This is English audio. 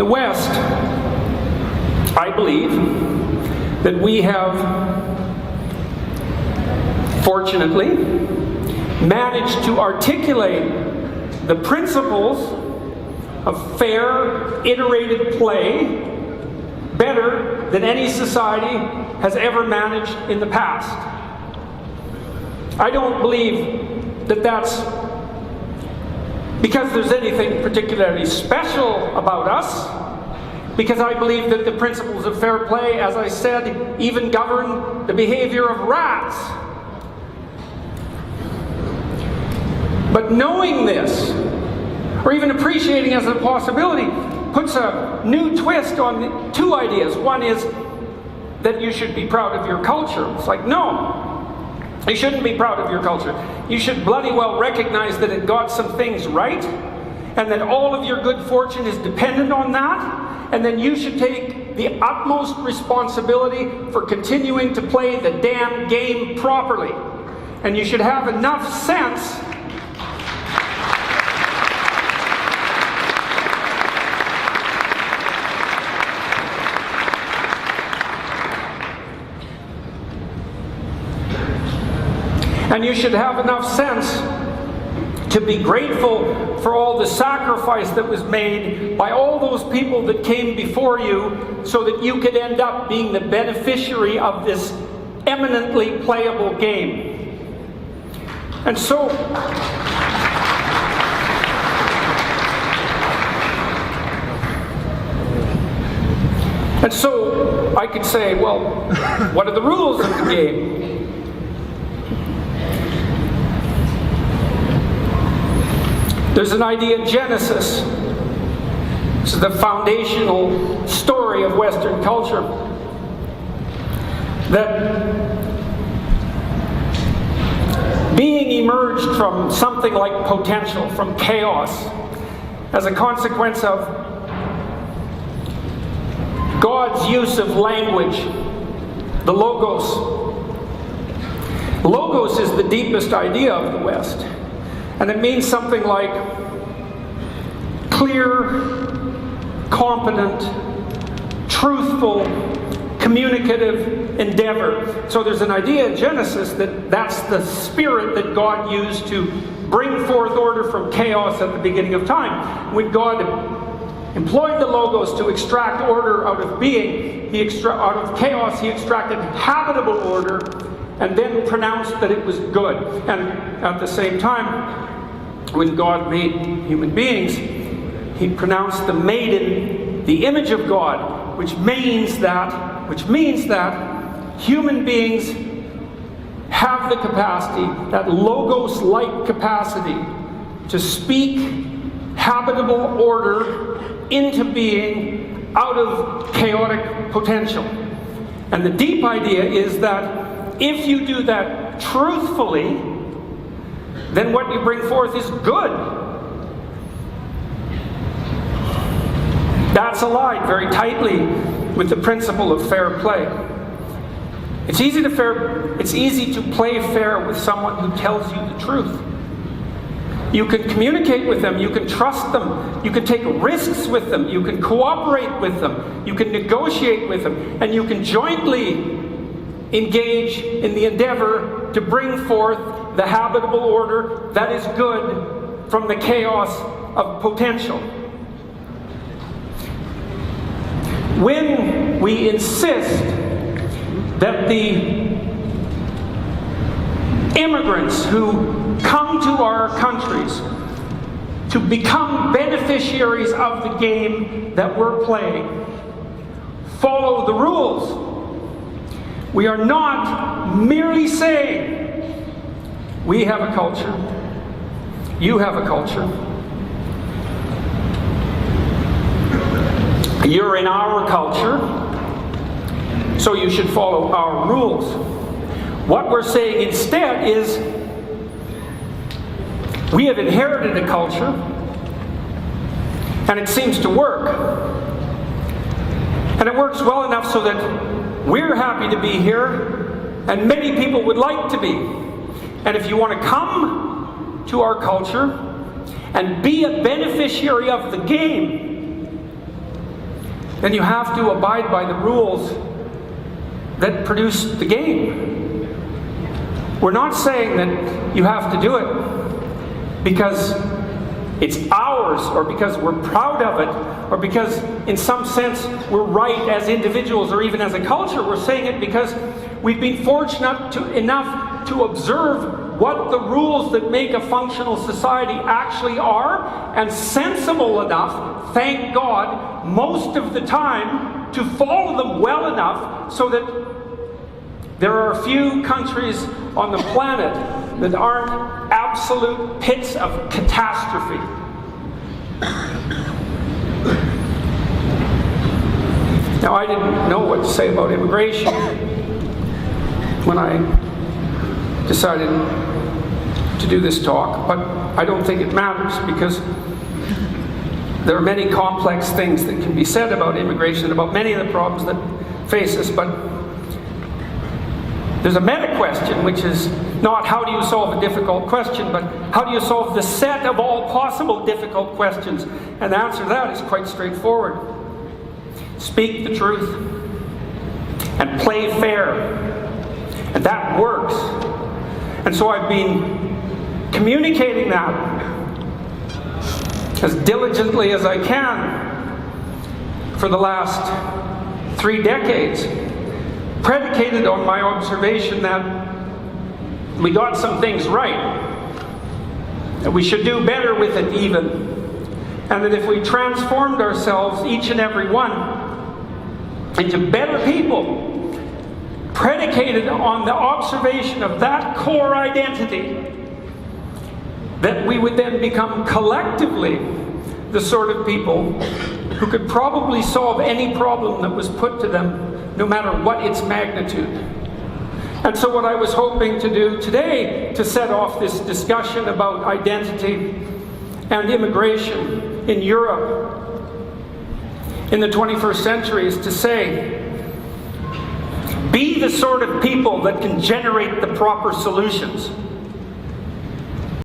the West, I believe that we have, fortunately, managed to articulate the principles of fair, iterated play better than any society has ever managed in the past. I don't believe that that's because there's anything particularly special about us, because I believe that the principles of fair play, as I said, even govern the behavior of rats. But knowing this, or even appreciating as a possibility, puts a new twist on two ideas. One is that you should be proud of your culture. It's like, no, you shouldn't be proud of your culture. You should bloody well recognize that it got some things right, and that all of your good fortune is dependent on that, and then you should take the utmost responsibility for continuing to play the damn game properly. And you should have enough sense to be grateful for all the sacrifice that was made by all those people that came before you so that you could end up being the beneficiary of this eminently playable game. And so I could say, well, what are the rules of the game? There's an idea in Genesis. This is the foundational story of Western culture. That being emerged from something like potential, from chaos, as a consequence of God's use of language, the Logos. Logos is the deepest idea of the West. And it means something like clear, competent, truthful, communicative endeavor. So there's an idea in Genesis that that's the spirit that God used to bring forth order from chaos at the beginning of time. When God employed the Logos to extract order out of being, out of chaos, he extracted habitable order and then pronounced that it was good. And at the same time, when God made human beings, he pronounced them made in the image of God, which means that human beings have the capacity, that Logos-like capacity, to speak habitable order into being out of chaotic potential. And the deep idea is that if you do that truthfully, then what you bring forth is good. That's allied very tightly with the principle of fair play. It's easy to play fair with someone who tells you the truth. You can communicate with them, you can trust them, you can take risks with them, you can cooperate with them, you can negotiate with them, and you can jointly engage in the endeavor to bring forth the habitable order that is good from the chaos of potential. When we insist that the immigrants who come to our countries to become beneficiaries of the game that we're playing follow the rules, we are not merely saying, we have a culture, you have a culture, you're in our culture, so you should follow our rules. What we're saying instead is, we have inherited a culture, and it seems to work. And it works well enough so that we're happy to be here, and many people would like to be. And if you want to come to our culture and be a beneficiary of the game, then you have to abide by the rules that produce the game. We're not saying that you have to do it because it's ours, or because we're proud of it, or because in some sense we're right as individuals or even as a culture. We're saying it because we've been fortunate enough to observe what the rules that make a functional society actually are, and sensible enough, thank God, most of the time to follow them well enough so that there are a few countries on the planet that aren't absolute pits of catastrophe. Now, I didn't know what to say about immigration when I decided to do this talk, but I don't think it matters, because there are many complex things that can be said about immigration, about many of the problems that face us, but there's a meta question, which is not how do you solve a difficult question, but how do you solve the set of all possible difficult questions? And the answer to that is quite straightforward. Speak the truth and play fair. And that works. And so I've been communicating that as diligently as I can for the last 3 decades, predicated on my observation that we got some things right, that we should do better with it even, and that if we transformed ourselves, each and every one, into better people, predicated on the observation of that core identity, that we would then become collectively the sort of people who could probably solve any problem that was put to them, no matter what its magnitude. And so what I was hoping to do today, to set off this discussion about identity and immigration in Europe in the 21st century, is to say, be the sort of people that can generate the proper solutions.